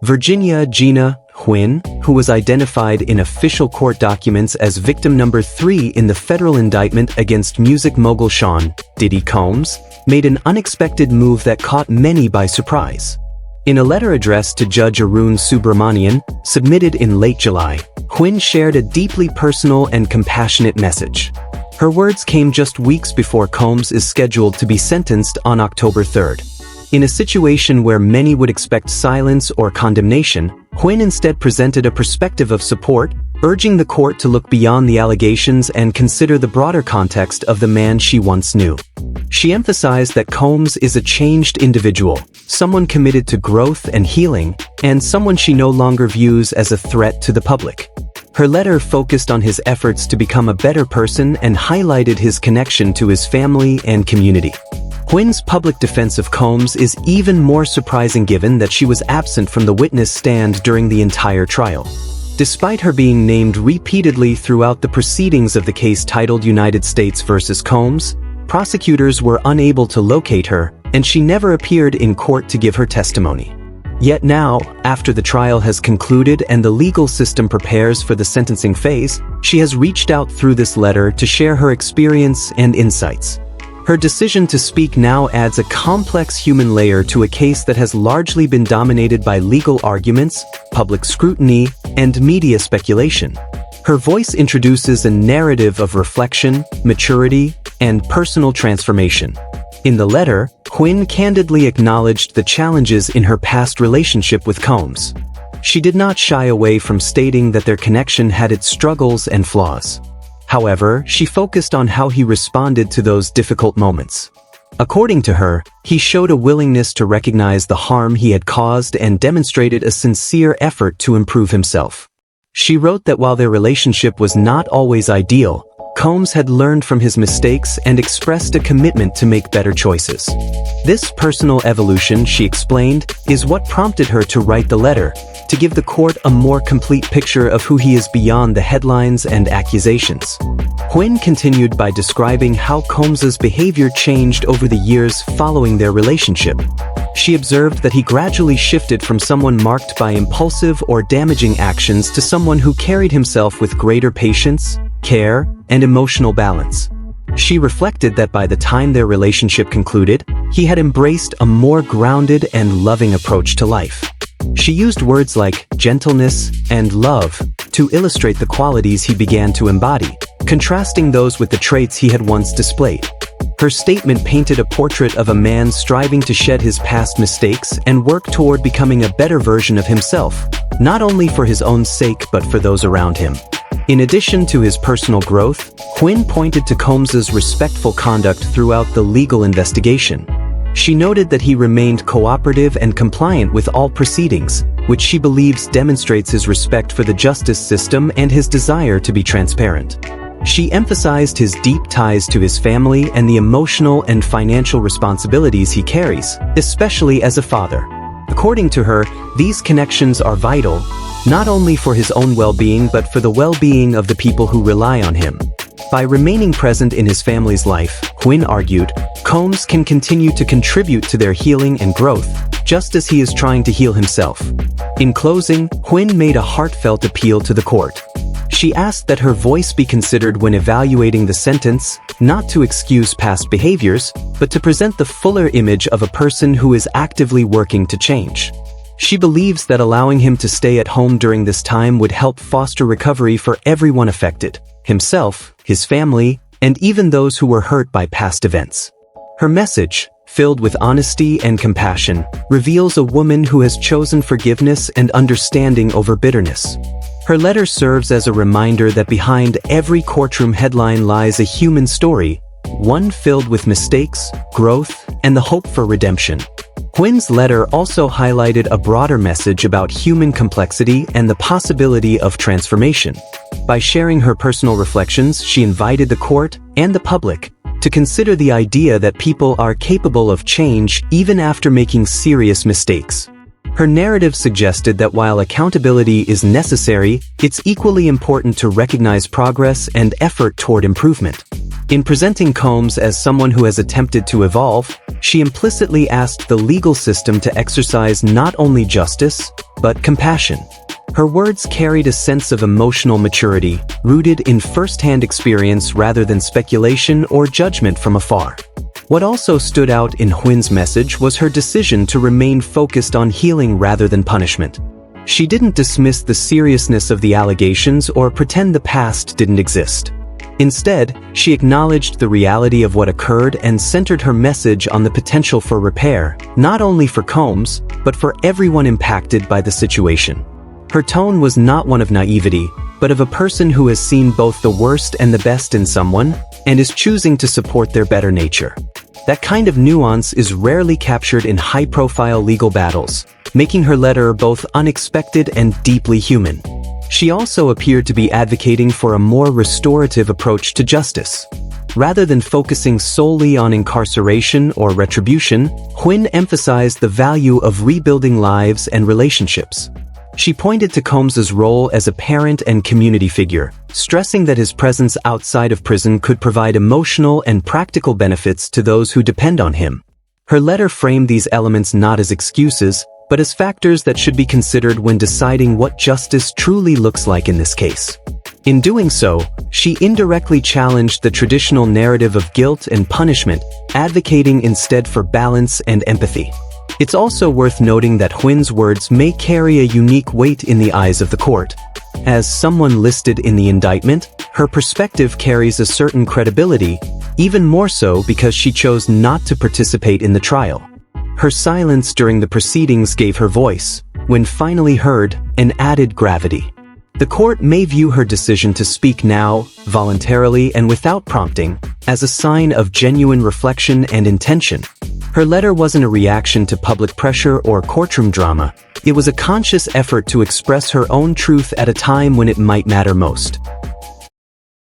Virginia Gina Huynh, who was identified in official court documents as victim number 3 in the federal indictment against music mogul Sean Diddy Combs, made an unexpected move that caught many by surprise. In a letter addressed to Judge Arun Subramanian, submitted in late July, Huynh shared a deeply personal and compassionate message. Her words came just weeks before Combs is scheduled to be sentenced on October 3rd. In a situation where many would expect silence or condemnation, Huynh instead presented a perspective of support, urging the court to look beyond the allegations and consider the broader context of the man she once knew. She emphasized that Combs is a changed individual, someone committed to growth and healing, and someone she no longer views as a threat to the public. Her letter focused on his efforts to become a better person and highlighted his connection to his family and community. Huynn's public defense of Combs is even more surprising given that she was absent from the witness stand during the entire trial. Despite her being named repeatedly throughout the proceedings of the case titled United States v. Combs, prosecutors were unable to locate her, and she never appeared in court to give her testimony. Yet now, after the trial has concluded and the legal system prepares for the sentencing phase, she has reached out through this letter to share her experience and insights. Her decision to speak now adds a complex human layer to a case that has largely been dominated by legal arguments, public scrutiny, and media speculation. Her voice introduces a narrative of reflection, maturity, and personal transformation. In the letter, Huynh candidly acknowledged the challenges in her past relationship with Combs. She did not shy away from stating that their connection had its struggles and flaws. However, she focused on how he responded to those difficult moments. According to her, he showed a willingness to recognize the harm he had caused and demonstrated a sincere effort to improve himself. She wrote that while their relationship was not always ideal, Combs had learned from his mistakes and expressed a commitment to make better choices. This personal evolution, she explained, is what prompted her to write the letter, to give the court a more complete picture of who he is beyond the headlines and accusations. Huynh continued by describing how Combs's behavior changed over the years following their relationship. She observed that he gradually shifted from someone marked by impulsive or damaging actions to someone who carried himself with greater patience, care, and emotional balance. She reflected that by the time their relationship concluded, he had embraced a more grounded and loving approach to life. She used words like gentleness and love to illustrate the qualities he began to embody, contrasting those with the traits he had once displayed. Her statement painted a portrait of a man striving to shed his past mistakes and work toward becoming a better version of himself, not only for his own sake but for those around him. In addition to his personal growth, Huynh pointed to Combs's respectful conduct throughout the legal investigation. She noted that he remained cooperative and compliant with all proceedings, which she believes demonstrates his respect for the justice system and his desire to be transparent. She emphasized his deep ties to his family and the emotional and financial responsibilities he carries, especially as a father. According to her, these connections are vital, not only for his own well-being but for the well-being of the people who rely on him. By remaining present in his family's life, Huynh argued, Combs can continue to contribute to their healing and growth, just as he is trying to heal himself. In closing, Huynh made a heartfelt appeal to the court. She asked that her voice be considered when evaluating the sentence, not to excuse past behaviors, but to present the fuller image of a person who is actively working to change. She believes that allowing him to stay at home during this time would help foster recovery for everyone affected, himself, his family, and even those who were hurt by past events. Her message, filled with honesty and compassion, reveals a woman who has chosen forgiveness and understanding over bitterness. Her letter serves as a reminder that behind every courtroom headline lies a human story, one filled with mistakes, growth, and the hope for redemption. Huynn's letter also highlighted a broader message about human complexity and the possibility of transformation. By sharing her personal reflections, she invited the court and the public to consider the idea that people are capable of change even after making serious mistakes. Her narrative suggested that while accountability is necessary, it's equally important to recognize progress and effort toward improvement. In presenting Combs as someone who has attempted to evolve, she implicitly asked the legal system to exercise not only justice, but compassion. Her words carried a sense of emotional maturity, rooted in first-hand experience rather than speculation or judgment from afar. What also stood out in Huynh message was her decision to remain focused on healing rather than punishment. She didn't dismiss the seriousness of the allegations or pretend the past didn't exist. Instead, she acknowledged the reality of what occurred and centered her message on the potential for repair, not only for Combs, but for everyone impacted by the situation. Her tone was not one of naivety, but of a person who has seen both the worst and the best in someone, and is choosing to support their better nature. That kind of nuance is rarely captured in high-profile legal battles, making her letter both unexpected and deeply human. She also appeared to be advocating for a more restorative approach to justice. Rather than focusing solely on incarceration or retribution, Huynh emphasized the value of rebuilding lives and relationships. She pointed to Combs's role as a parent and community figure, stressing that his presence outside of prison could provide emotional and practical benefits to those who depend on him. Her letter framed these elements not as excuses, but as factors that should be considered when deciding what justice truly looks like in this case. In doing so, she indirectly challenged the traditional narrative of guilt and punishment, advocating instead for balance and empathy. It's also worth noting that Huynh's words may carry a unique weight in the eyes of the court. As someone listed in the indictment, her perspective carries a certain credibility, even more so because she chose not to participate in the trial. Her silence during the proceedings gave her voice, when finally heard, an added gravity. The court may view her decision to speak now, voluntarily and without prompting, as a sign of genuine reflection and intention. Her letter wasn't a reaction to public pressure or courtroom drama. It was a conscious effort to express her own truth at a time when it might matter most.